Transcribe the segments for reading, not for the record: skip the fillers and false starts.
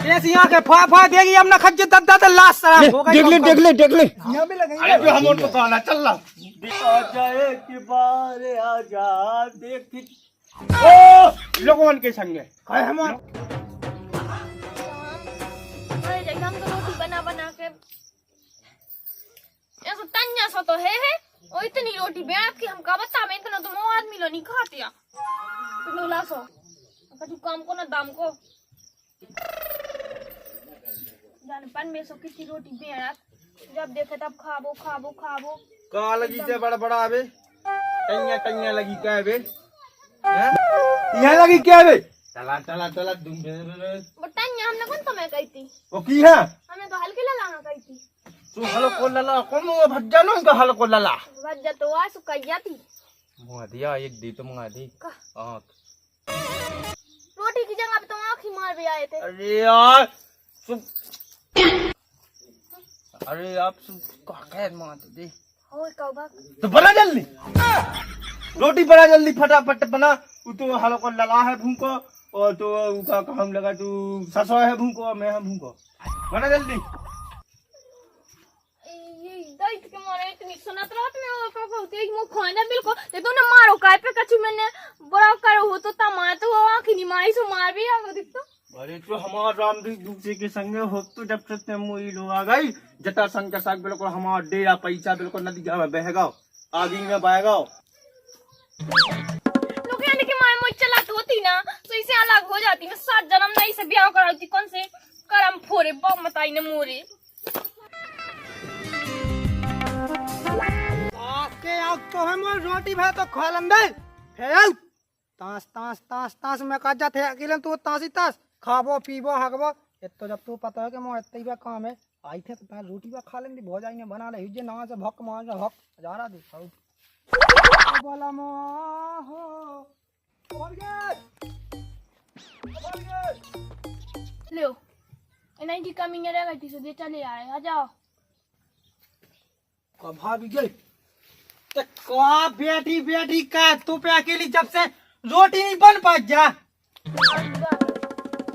ऐसी आंखें फा देगी हम ना खज्जे दद्दा तो लाश शराब हो गई। देख ले यहाँ भी लगेंगे। अरे जो हम उनको कहना चल रहा आजा एक बार आजा देख ओ लोगों के संगे कहे हम अरे देख हम तो रोटी बना बना के ऐसा तन्या सा तो है और इतनी रोटी बेच के हम का बता में इतना तो मो आदमी लो नहीं खाते या तो लासो कछु काम को ना दाम को जान पन में सो कितनी रोटी बेच जब देखे तब खाबो खाबो खाबो का लगी से बड़ा बड़ा आवे कन्या लगी क्या बे हैं यहाँ लगी क्या बे चला तुम बटन्या हमने कौन तो मैं कही थी वो की है हमने तो हल्के लाना कही थी तू हलो को लला कौन वो भज्जा नो का हलो को लला वजह तो आ सुकैया थी मुआ दिया एक दी तो मुआ दी हां रोटी की जगह पे तो आँख ही मार भी आए थे अरे यार अरे आप का कह मार दे हो कौवा तो बना जल्दी रोटी बना जल्दी फटाफट बना तो हलो को लला है भूको और तो उका हम लगा तू ससो है भूको मैं हम भूको बना जल्दी ये दैत के मारे इतनी सुनत रात में वो का होती है मुंह खोना बिल्कुल ये तो ना मारो काय पे कछु मैंने बड़ा करो हो तो तमा तो वो आंख नहीं मारी सो मार भी आगे देख तो अरे तो हमारा रामदेव दूसरे के संगे हो तो जब से मुई लोग आ गई जटा संग के साथ बिल्कुल हमारा डेरा पैसा बिल्कुल नदी में बहगाओ आगे में बहगाओ लोग यानी कि माय मुझ चला होती ना तो इसे अलग हो जाती मैं 7 जन्म नहीं से ब्याह कराती कौन से करम फोरे बम मताई ने मोरे आके आग तो हम रोटी भात तो खा लंदे है तास तास तास तास में काजा थे अकेले तू तासी तास खाबो पीबो हगबो तो जब तू पता है कि मोर इतनी बा काम है आई थे तो तार रोटी बा खा लेंदी भो जाएंगे बना ले हिजे ना से भक मार जा भक हजारा दे खाओ बोला मो हो बोल गए लो इन्हीं की कमी है रह गई थी दे चले आए आ जाओ कभा भी गई तो का बेटी बेटी का तू पे अकेली जब से रोटी नहीं बन पा जा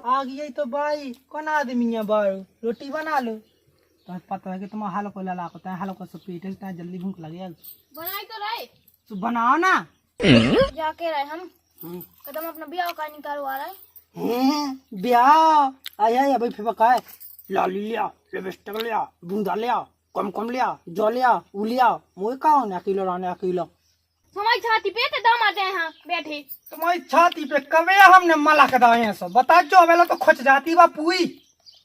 आ गई तो भाई कौन आदमी है बारू रोटी बना लो तो पता है कि तुम हाल को लला को हाल को सब पेट है जल्दी भूख लगे बनाई तो रहे तो बनाओ ना जाके रहे हम कदम अपना ब्याह का निकालवा रहे ब्याह आया भाई फिर है लाली लिया लिपस्टिक लिया बूंदा लिया कम लिया जो लिया उ लिया मुझे कहा ना किलो राने किलो हमारी छाती पे थे दाम आते हैं यहाँ बैठे तुम्हारी छाती पे कवे हमने मला कदाए हैं सब बता जो वेला तो खोच जाती बा पूरी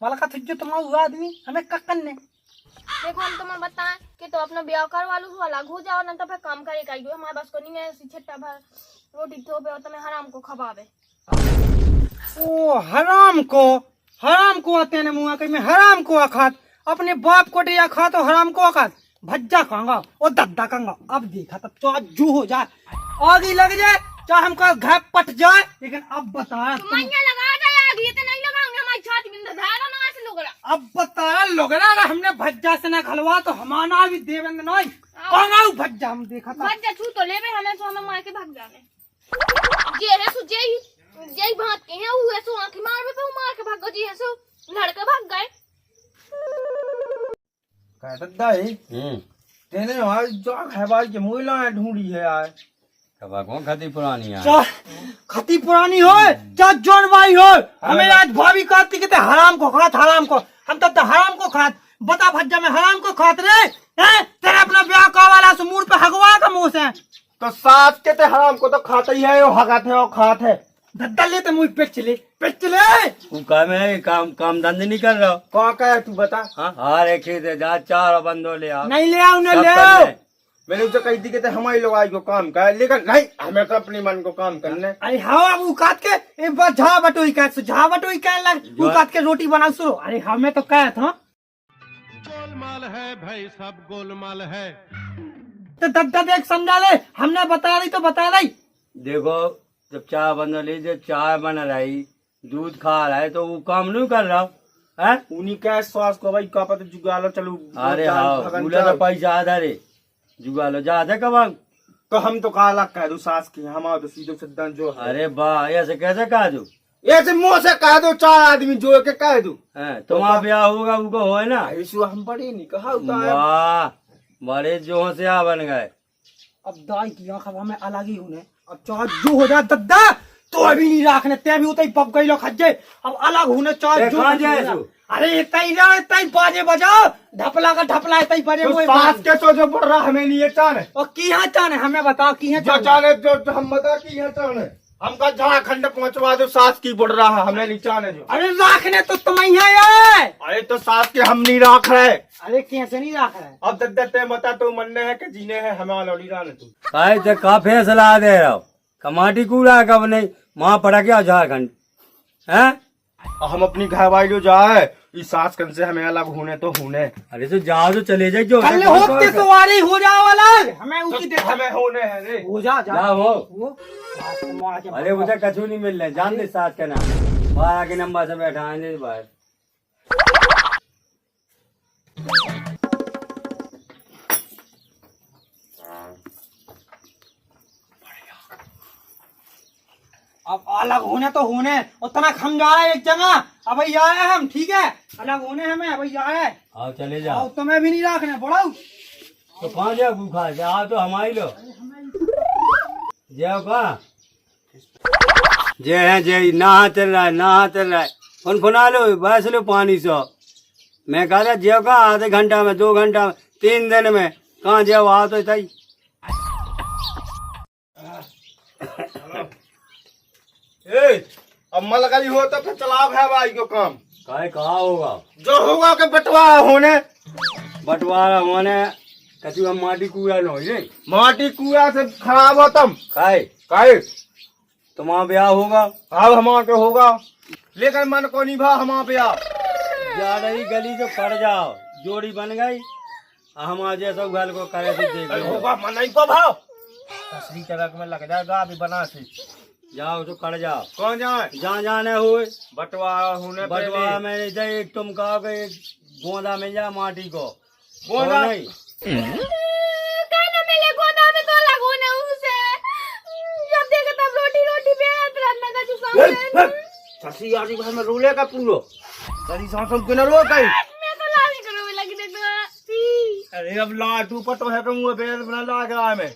मला का जो तुम्हारा आदमी हमें कक्कन ने देखो हम तुम्हें बताएं कि तो अपना ब्याह करवा लो तो अलग हो जाओ ना तो फिर काम करे का हमारे बस को नहीं मैं छट्टा भर रोटी थोपे और तुम्हें हराम को खवावे ओ हराम को आते ने मुआ कहीं में हराम को खात अपने बाप को दिया खा तो हराम को खात भज्जा खाऊंगा और दद्दा खाऊंगा अब देखा तब तो आज जू हो जाए आगे लग जाए चाहे हमका घर पट जाए लेकिन अब बताया लगा जाए आगे तो नहीं लगाऊंगे हमारी छाती में धारा ना से लोग अब बताया लोगरा अगर हमने भज्जा से ना खलवा तो हमारा भी देवेंगे नहीं कौन भज्जा हम देखा था भज्जा छू तो ले हमें तो हमें मार के भाग जाने ये है सो जय भात के हैं वो है सो आंखें मार पे मार के भाग जी है सो लड़के भाग गए क्या दद्दा है तेने यार जो है भाई के मुइला ढूंढी है यार कबा कौन खाती पुरानी है खती पुरानी हो चाहे जोर भाई हो हमें आज भाभी कहती कि हराम को खात हम तब तो हराम को खात बता भज्जा में हराम को खात रे हैं तेरे अपना ब्याह का वाला से मुंह पे हगवा का मुंह से तो सास के ते हराम को तो खाता ही है वो हगात है वो खात है धद्दा ले तो मुझ पे चले तू काम है काम धंधे नहीं कर रहा कहाँ का है तू बता हाँ एक जा 4 बंदो ले आओ नहीं ले आओ न ले आओ मैंने उसे कही थी कि हमारे लोग आज को काम का है लेकिन नहीं हमें तो अपने मन को काम करना है अरे हाँ वो काट के एक बार झा बटोई का लग वो काट के रोटी बना शुरू अरे हमें तो कहा था गोलमाल है भाई सब गोलमाल है तो दद्दा देख समझा ले हमने बता रही तो बता रही देखो जब चाय बन रही जब चाय बन रही दूध खा रहा है तो वो काम नहीं कर रहा है उन्हीं का स्वास्थ्य को भाई का पता जुगालो चलो अरे हाँ बोला तो पैसा आधा रे जुगालो ज्यादा कब तो हम तो काला कह दो सास की हमारा तो सीधे सिद्धांत जो है अरे वाह ऐसे कैसे कहा दो ऐसे मुंह से कह दो, 4 आदमी जोड़ के कह दो। तुम्हारा ब्याह होगा उनको हो ना। ऐसो हम बड़े नहीं कहा होता है। वाह, बड़े जो होशियार बन गए। अब दाई की आंख अब हमें अलग ही होने। अब चाहे जो हो जाए दद्दा तो अभी नहीं रखने, ते भी उतई पक गई लो खज्जे। अब अलग होने चाहे जो कहाँ हो जाए जाए। तू? अरे इतई बाजे बजाओ, ढपला का ढपला इतई बजे तो वो सास के तो जो बढ़ रहा हमें नहीं चाने। और की यहाँ चाने हमें बताओ की यहाँ जो चाने जो हम बता की है चाने। हमका झारखंड पहुंचवा दो, सास की बढ़ रहा है, हमें नहीं चाने जो। अरे रखने तो तुम यहाँ है। अरे तो सास के हम नहीं रख रहे। अरे कैसे नहीं रख रहे? अब दद्दते बता तो मनने है कि जीने है, हमें लौड़ी राने तू। काय तो का फैसला दे रहा हो, कमाटी कूड़ा कब नहीं वहां पड़ा क्या झारखंड है। हम अपनी घरवाली जो जाए, इस सास कन से हमें अलग होने तो होने। अरे तो जाओ तो चले जाए जो कल होते तो वारी हो जाओ अलग, हमें उसी तो हमें होने है रे। हो जा जाओ हो। वो अरे उसे कछु नहीं मिल रहा, जान दे साथ का नाम, बाहर आके नंबर से बैठा है बाहर। अब अलग होने तो होने, उतना खम जा रहा है एक जगह। अब भाई आए हम, ठीक है अलग होने हमें भाई आए। आओ चले जाओ। अब तुम्हें भी नहीं रखने बढ़ाओ। तो कहाँ जाओ भूखा से, आओ तो हमारी लो जाओ कहाँ जय है जय। नहा चल रहा है, नहा चल रहा है, फुना लो बस लो पानी से। मैं कहा था जाओ कहाँ, आधे घंटा में, 2 घंटा में, 3 दिन में, कहाँ जाओ आओ तो सही। अब मल गई हो तो फिर चलाओ घरवाली को काम। काय कहाँ होगा, जो होगा के बंटवारा होने। बंटवारा होने कछु हम माटी कूड़ा न हो जाए। माटी कुआ से खराब हो तुम। काय काहे तुम्हारा ब्याह होगा, अब हमारे के होगा, लेकिन मन को नहीं भा हमारे पे आ। जा रही गली से पड़ जाओ, जोड़ी बन गई। हमारे जैसा घर को करे से देख लो। होगा मन नहीं को भाव। असली चरक में लग जाएगा अभी बना से। जाओ तो कर जाओ, कौन जाए? जहाँ जाने हुए बंटवारा होने बंटवारा में नहीं जाए। एक तुम कहो एक गोंदा मिल जाए माटी को, गोंदा? तो नहीं कहना मिले गोदा में तो अलग होने उसे। जब देखे तब रोटी रोटी बेहद रहना का जो सामने। ससी आजी घर में रूले का पूरो। ससी सांसम के न रो कहीं। मैं तो लाली करो में लगी देख दो। अरे अब लाटू पटो है कहूँ वो बेल बना ला के आए में।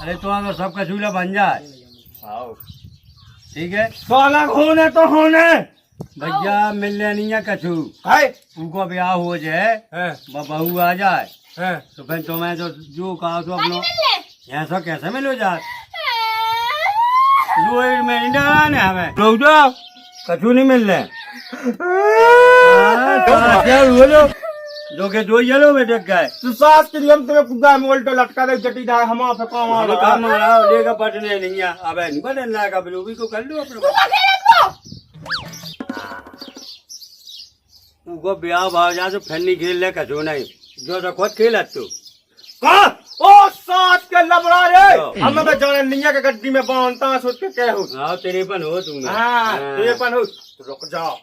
अरे तो सबका चूल्हा बन जाए। आओ ठीक है, तो अलग होने तो होने। भैया मिलने नहीं है कछु। है उनको ब्याह हो जाए, बहू आ जाए, हैं तो फिर तुम्हें तो जो कहा तो अपना ऐसा कैसे मिलो जाए। जो एक में नहीं हमें रुक जाओ, कछु नहीं मिल रहे। क्या बोलो जो के दो ये लो बेटे गए तू सास के लिए हम तुम्हें कुदा में उल्टा लटका दे जटी दाए हम पे काम आ रहा काम मारा लेगा पटने नहीं है। अब नहीं बटन लाएगा बिलोबी को कर लो अपने उनको ब्याह भाव जा तो फिर नहीं खेल ले कछु नहीं, जो तो खुद खेला तू। कहा ओ सास के लबड़ा रे हमें तो जाने निया के गड्डी में बांधता सोच के क्या हो। हाँ तेरेपन हो तुम। हाँ तेरेपन हो तो रुक जाओ,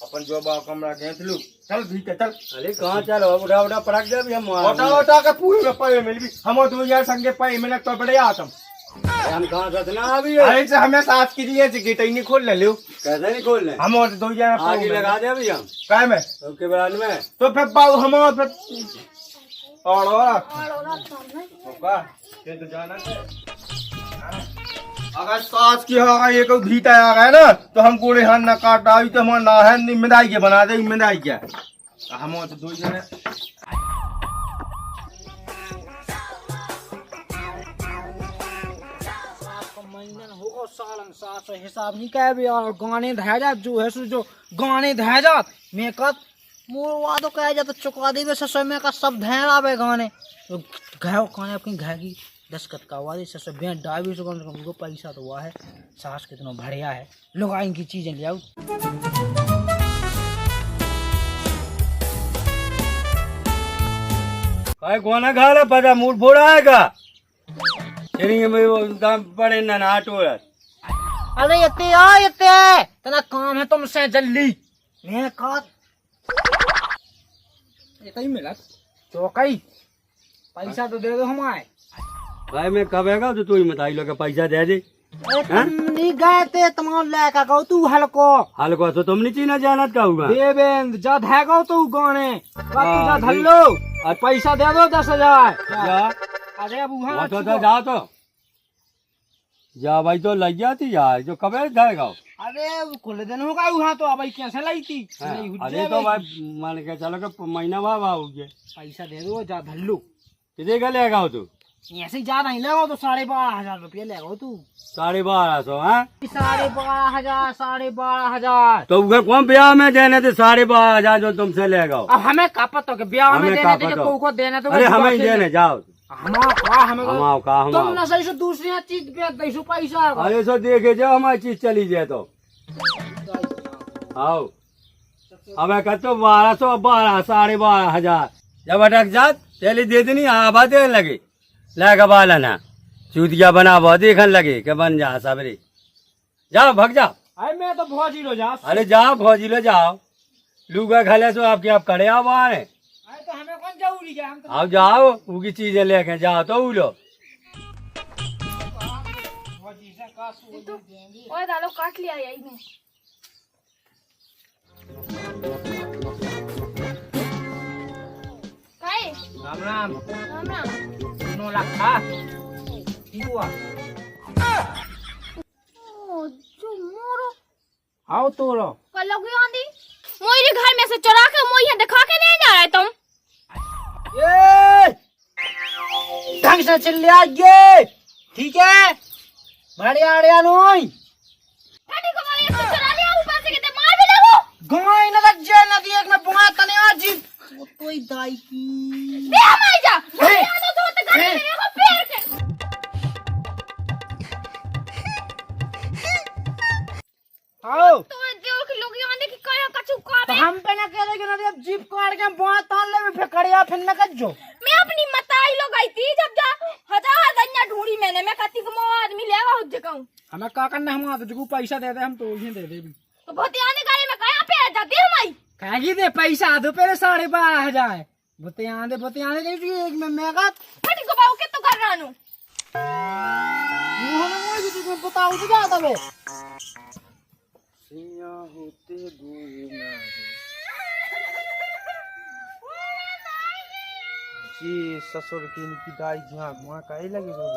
अपन जो बा कमरा घेंच लू। चल ठीक है चल। अरे कहाँ चलो, उड़ा उड़ा पड़क जा भी हम ओटा ओटा के पूरे में पाए मिल भी हम 2000 संगे पाए मिले तो बड़े आतम। हम कहाँ सतना अभी अरे से हमें सास की दिए से गेट ही नहीं खोल ले लो। कैसे नहीं खोल ले, हम 2000 आगे लगा दे अभी हम काय में सबके बरान में। तो फिर बाबू हम फिर और होगा ये तो जाना है। अगर सास की होगा ये कोई भीता आ गया ना तो हम कोड़े हाथ न काट डाली तो हमारा ना है नहीं मिलाई के बना दे मिलाई क्या हम तो 2 जने। होगा सालन सास हिसाब नहीं कह भी और गाने धैजा जो है सो जो गाने धैजा मैं कत मोर वादो कह जा तो चुका देवे ससुर में का सब धैर आवे गाने तो घाव काने अपनी घागी 10 कत का वादे ससुर बें डावी सो उनको पैसा तो हुआ है सास कितना बढ़िया है लोग इनकी चीजें ले आओ। गोना खा लो पता मूड फोड़ा है का में वो दाम पड़े ना आटो। अरे ये तना काम है तुमसे जल्दी मैं कत ये कहीं मिला चौकई पैसा तो दे दो हमारे। भाई मैं कब आएगा तो तू ही बताई लो कि पैसा दे दे। अरे तुम नहीं गए थे तुम्हारे लेकर गो तू हल्को हल्को तो तुमने चीना जानत का हुआ देवेंद्र जा धैगो तू गाने तू जा हाँ, धल्लो और पैसा दे दो 10,000 जा अरे अब वहाँ तो जाओ तो जा भाई तो लग जाती यार जो कब जाएगा अरे खुले दिन होगा वहाँ तो अब कैसे लाई थी नहीं हुज्जे अरे तो भाई मान के चलो कि महीना बाद आओगे पैसा दे दो जा धल्लो कितने का लेगा तू ऐसे ही ज्यादा नहीं लगो तो 12,500 रुपये लगो तू 12,500 है 12,500 12,500 तो उधर कौन ब्याह में देने थे 12,500 जो तुमसे लेगा अब हमें का पता कि ब्याह में हमें देने का थे पता? को देने तो अरे हमें ही देने जाओ हमें हम तुम न सही से दूसरी चीज पे दैसो पैसा अरे सो देखे जाओ हमारी चीज चली जाए तो आओ अब कतो 1200 12,500 जब अटक जात चली दे देनी आबा दे लगे लगा बाला ना चूतिया बना बो देखन लगे के बन जा सबरे जाओ भग जाओ अरे मैं तो भौजी लो जा अरे जाओ भौजी लो जाओ लूगा खले सो आपके आप खड़े आओ बाहर है अरे तो हमें कौन जरूरी है हम तो आओ जाओ उनकी चीजें लेके जाओ तो लो भौजी से का सो ओए दालो काट लिया यही में काय राम राम राम राम 2 लाख था ठीक हुआ ओ जो मोरो आओ तो लो कल लगी आंधी मोरे घर में से चुरा के मोई यहाँ दिखा के नहीं जा रहे तुम ये ढंग से चल आइए ठीक है बढ़िया बढ़िया नोई ठाडी को मारे तो चुरा लिया ऊपर से कितने मार भी लगो गाय न जे नदी एक में बुआ तने आज वो तो ही दाई की दे हमारी जा मैं तो तो घर में मेरे को पैर के आओ तो जो कि लोग यहाँ देखी कया कछु का तो हम पे ना कह रहे कि नदी अब जीप काट के बुआ तान ले में फेकड़िया फिर न कजो मैं अपनी मताई लोग आई थी जब जा हजार गन्ना ढूंढी मैंने मैं कहती कि मो आदमी लेगा हो जगह हमें का करना हम आते जो पैसा दे दे हम तो ही दे दे भी तो बहुत आने गाड़ी में कहां पे आ जाती हमारी कागी दे पैसा दो पहले 12,500 बोते आने दे एक में मेगा ठाडी को बाऊ के तो कर रहा हूं मुंह ना मोई भी तुझे बताओ तो जाता बे सिया होते दूंगा जी ससुर की इनकी दाई झांक वहां काहे लगे रो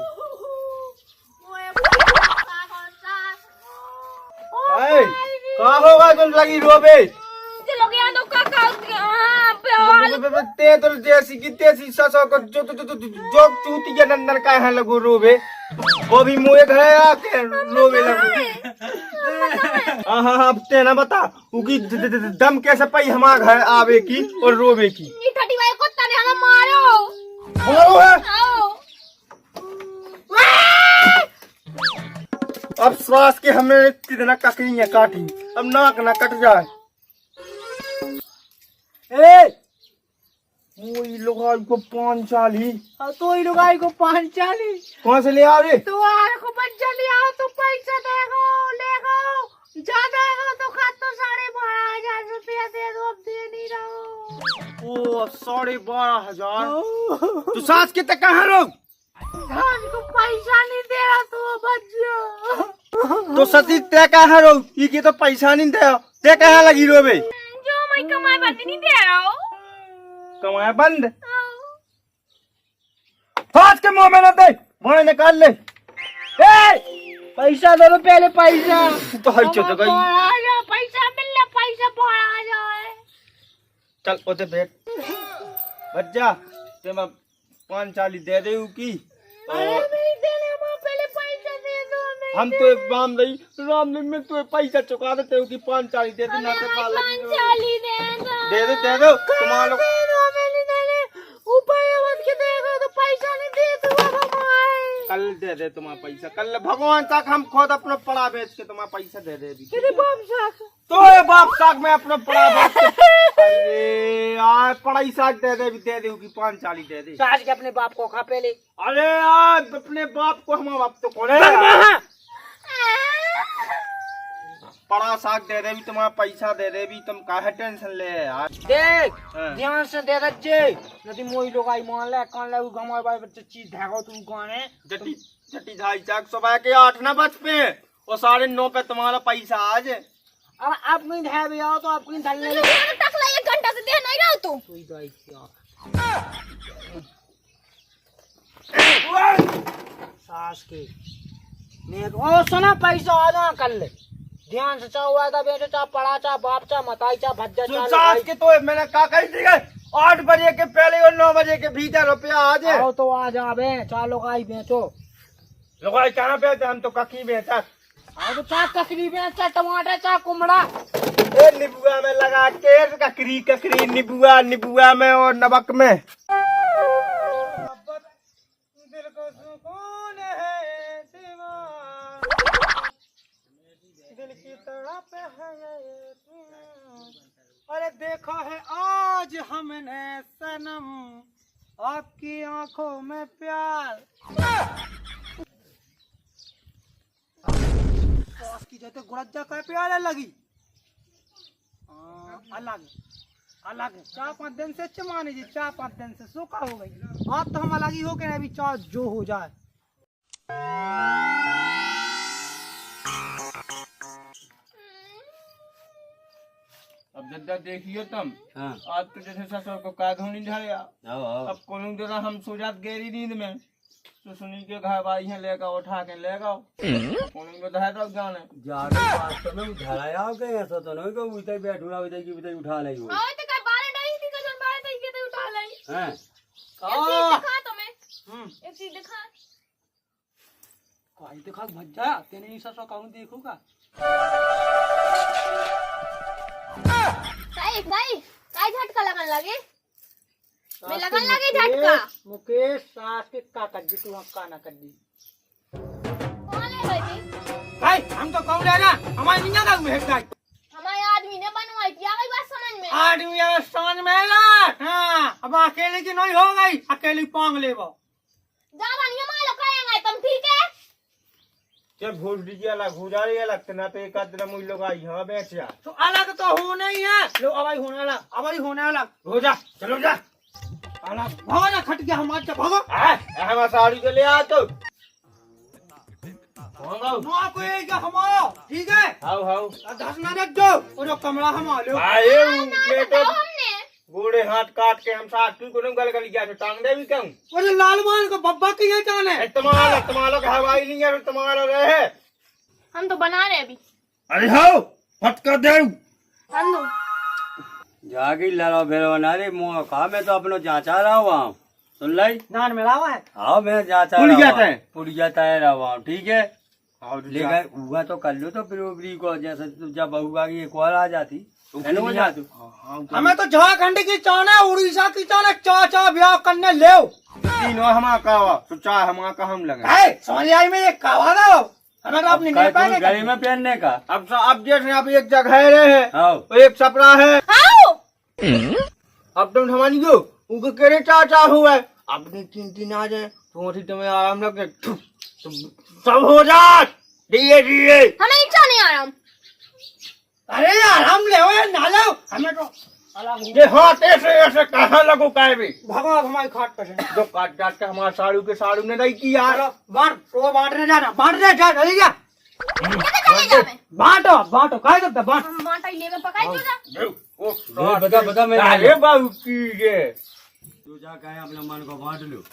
का होगा तुम लगी रोबे ते लोग यहाँ तो का ते तो जैसी की तेसी ससो को जो चूती के नंदन का है लगो रोबे वो भी मुँह घर आके रोबे लगो हाँ अब ते ना बता उकी दम कैसे पई हमारे घर आवे की और रोबे की ये ठाडी भाई को तने हमें मारो मारो है आओ अब श्वास के हमें कितना ककड़ियाँ काटी अब नाक ना कट जाए ए वही लुगाई को 540 तो ही लुगाई को 540 कौन से ले आ रे तो आर को बच्चा लिया तो पैसा देगो लेगो ज्यादा है तो खा तो 12,500 रुपया दे दो अब दे नहीं रहो ओ 12,500 तो सास के तक कहाँ रो धान को पैसा नहीं दे रहा तो बच्चा तो सती ते कहाँ रो ये के तो पैसा नहीं दे ते कहाँ लगी रो बे जो मैं कमाई बात नहीं दे रहा हूँ कमाया बंद हाथ के मुंह में न दे मोने निकाल ले ए पैसा दे दो पहले पैसा तो हई चो तो गई पैसा मिलना पैसा पड़ा जाए चल ओते बैठ बच्चा ते मैं 540 दे दे की अरे नहीं देने मां पहले पैसा दे दो नहीं हम तो राम दिन में तो पैसा चुका देते हो कि 540 दे दे ना तो चाली दे दो तुम्हारा लोग ऊपर मत के देखो तो पैसा नहीं दे तू हमारे कल दे दे तुम्हारा पैसा कल भगवान तक हम खुद अपना पड़ा बेच के तुम्हारा पैसा दे दे अभी तेरे बाप साख तो ये बाप साग में अपना पड़ा बेच के अरे यार पढ़ाई साग दे दे भी दे दे कि 540 दे दे साज के अपने बाप को खा पहले अरे यार अपने बाप को हमारा बाप तो कौन है पड़ा साग दे दे भी तुम्हारा पैसा दे दे भी तुम काहे टेंशन ले यार देख हाँ। ध्यान से दे दे नदी मोई लोग आई मान ले कौन ले गमार बाई बच्चे चीज धागो तू कौन है जटी छठी ढाई चाक सुबह के 8 ना बज पे और 9:30 पे तुम्हारा पैसा आ जाए। अब अपनी है भी आओ तो अपनी धल ले टकला 1 घंटा से दे नहीं रहा तू। तू ही दवाई क्या सास की ने ओ सुना पैसा आ जा कर ले ध्यान से चाह हुआ था बेटे चाह पढ़ा चाह बाप चाह मताई चाह भज्जा चाह सास के तो मैंने कहा कही थी 8 बजे के पहले और 9 बजे के भीतर रुपया आ जाए। आओ तो आ जा बे चाह लोग आई बेचो लोग कहाँ बेचते हम तो कखी बेचा। आओ तो चाह ककड़ी बेचा टमाटर चाह कुमड़ा ए नीबुआ में लगा के ककरी ककरी नीबुआ में और नमक में। दिल को सुकून है दिल की तड़प है। अरे देखा है आज हमने सनम आपकी आंखों में प्यार सास की जैसे गुड़ज्जा का प्यार लगी अलग अलग 4-5 दिन से चमाने जी 4-5 दिन से सूखा हो गई आज तो हम अलग ही हो गए अभी चाह जो हो जाए। अब जद्दा देखिए तुम हाँ आज तो जैसे ससुर को काधों नहीं झड़िया। आओ आओ अब कोनो जरा हम सो जात गहरी नींद में तो सुनी के घर भाई है लेगा उठा के लेगा कोनो को धर रख जाने जाके वास्तव में धराया हो गए ऐसा तो नहीं को उठे बैठूंगा उठे की उठे उठा ले वो ओए तो का बारे डाली थी कजन बारे तो के तो उठा लाई। हैं एक चीज दिखा तुम्हें एक चीज दिखा कोई देखा भज्जा तेने नहीं ससुर कहूं देखूगा काई झटका लगन लगे मैं लगन लगे झटका मुकेश सास के का कर दी तू का ना कर दी कौन ले गई थी भाई हम तो कहूं लेना हमारी निया का में गाय हमारे आदमी ने बनवाई थी आ गई बात समझ में। आदमी यार समझ में आला हां अब अकेले की नहीं हो गई अकेली पांग लेबो ज्यादा नहीं मालो करेंगे तुम ठीक है। जब भूल दीजिए अलग हो जा रही है लगता ना तो एक आध दिन मुझ लोग यहाँ बैठ जा तो अलग तो होना ही है लो अबाई होने वाला अबाई होने वाला हो जा चलो जा अलग भागो ना खट गया हमारे से भागो हम साड़ी के ले आ तो नो आपको एक हमारा ठीक है हाउ हाउ दस मिनट दो और जो कमरा हमारे आए ना तो हमने गोड़े हाथ काट के हम साथ की कोने गल गल गया तो टांग दे भी क्यों और लालमान को बब्बा की ये जाने तुम्हारा हवाई नहीं है तुम्हारा रहे हम तो बना रहे अभी। अरे हाउ फटका दे हम दो जाके लड़ो बेरो ना रे मुँह खा मैं तो अपनो जांचा रहा हुआ हूँ सुन लाई नान में लावा है आओ मैं जांचा पुड़ रहा जाता है। पुड़ जाता है रहा हुआ ठीक है लेकिन लेकिन हुआ तो कर लो तो फिर उबरी को जैसे जब बहू आ गई एक और आ जाती हो जा तू हमें तो झारखंड की चान है उड़ीसा की चान है चाचा ब्याह करने ले तीनों हमारा कावा तो चाहे हमारा का हम लगे समझ आई में ये कावा ना हमें तो अपनी नहीं पाएंगे गली में पहनने का अब जैसे अब एक जगह रहे आओ और एक सपरा है आओ अब तुम हमारी गो उनको केरे चाचा हुआ अपनी 3 आ जाए तो तुम्हें आराम लगे सब हो जात दिए दिए हमें इच्छा नहीं आराम। अरे यार हम ले ना लो हमें तो अलग ये हाथ ऐसे कहाँ लगो काय भी भगवा हमारी खाट पर है जो काट काट के हमारा साड़ू ने नहीं किया बांटने जाना बांटने जा जल्दी जा चले जा मैं बांटो बांटो काय करते बांट हम बांटा ले में पकाई क्यों जा बता बता मैं अरे बाबू की ये तू जा कहे अपने मन को बांट लो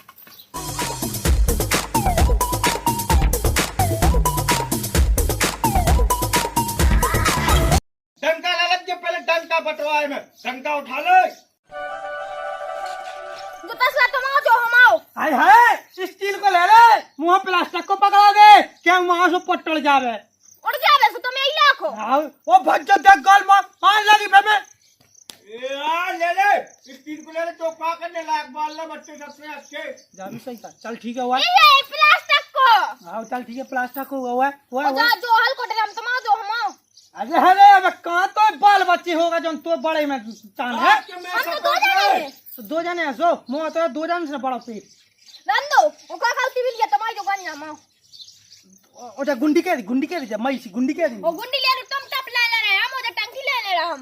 डंका लग के पहले डंका बटवाए में डंका उठा ले जो तसला तुम आओ जो हम आओ। हाय हाय स्टील को ले ले मुंह प्लास्टिक को पकड़ा दे क्या वहां से पटल जावे उड़ जा वैसे तो मैं ही लाखो वो भज्जो देख गल मान लगी बे में यार ले स्टील को ले ले तो पा करने लायक बाल ला बच्चे सबसे अच्छे जावी सही था चल ठीक है हुआ ये प्लास्टिक को आओ चल ठीक है प्लास्टिक को हुआ हुआ जा जो हल को ड्रम तुम आओ जो हम आओ। अरे अरे अब कहाँ तो बाल बच्चे होगा जो तो बड़े में चांद है हम तो 2 जने हैं तो 2 जने हैं सो मुँह तो 2 जन से बड़ा पेट रंदो वो का खाती भी लिया तुम्हारी जो गन्ना माओ ओटा गुंडी के दी मई सी गुंडी के दी वो गुंडी ले तुम टप ले रहे हम वो टंकी ले रहे हम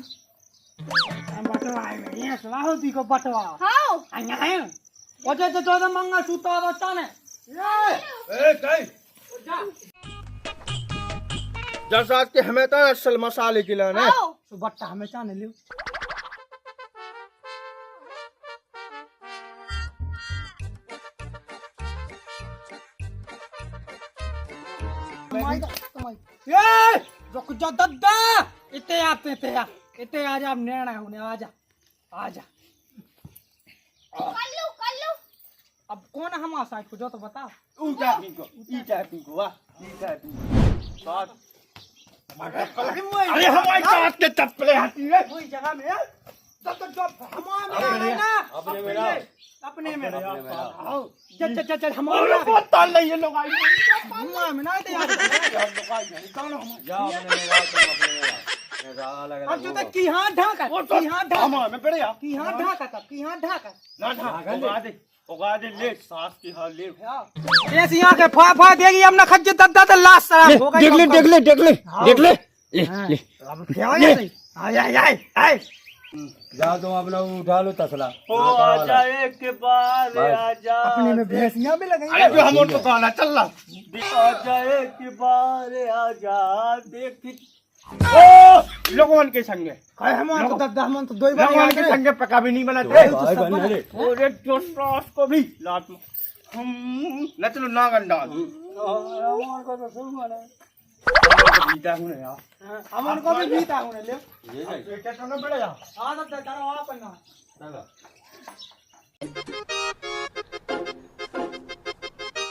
बटवा है ये सवा होती को बटवा हां आया है ओटे तो मंगा सूता बच्चा ने ए कई जैसा कि हमें तो असल मसाले खिलाना है। आओ तो बट्टा हमें चाने लियो ये रुक जा दद्दा इते आ जा नेणा होने आ जा कर लो अब कौन है हमारा साइड को जो तो बता ऊंचा पीको वाह ऊंचा पीको अरे हमारी बात के चप्पले हाथी है। वही जगह में तब तक जो हमारा में ना अपने में आओ चल हमारा में बहुत ताल नहीं है लोग आई हमारा में ना ते यार जाओ अपने में जाओ, तुम अपने में जाओ। ऐसा अलग अब जो तक की हाथ ढाका की हाथ ढाका हमारे में पड़े की हाथ ढाका तब की हाथ ढाका ना ढा उगा दे ले सांस की हाल ले ऐसे यहाँ के फा देगी हमने खज्जे दद्दा तो लाश शराब हो गई देख ले अब क्या है आय जाओ तुम अपना उठा लो तसला। ओ आजा एक बार आजा अपने में भैंसियां भी लगाई अरे जो हम उनको गाना चल रहा आजा एक बार आजा देख ओ लोगों के संगे काय हम तो दद्दा हम तो दो बार लोगों के संगे पका भी नहीं बनाते और एक जो सॉस को भी लात में हम न चलो ना गंडा बीता हूं यार हमन को भी जीता हूं ले ये नहीं। बेटा तो ना पड़ेगा हां दद्दा करो आप ना चलो।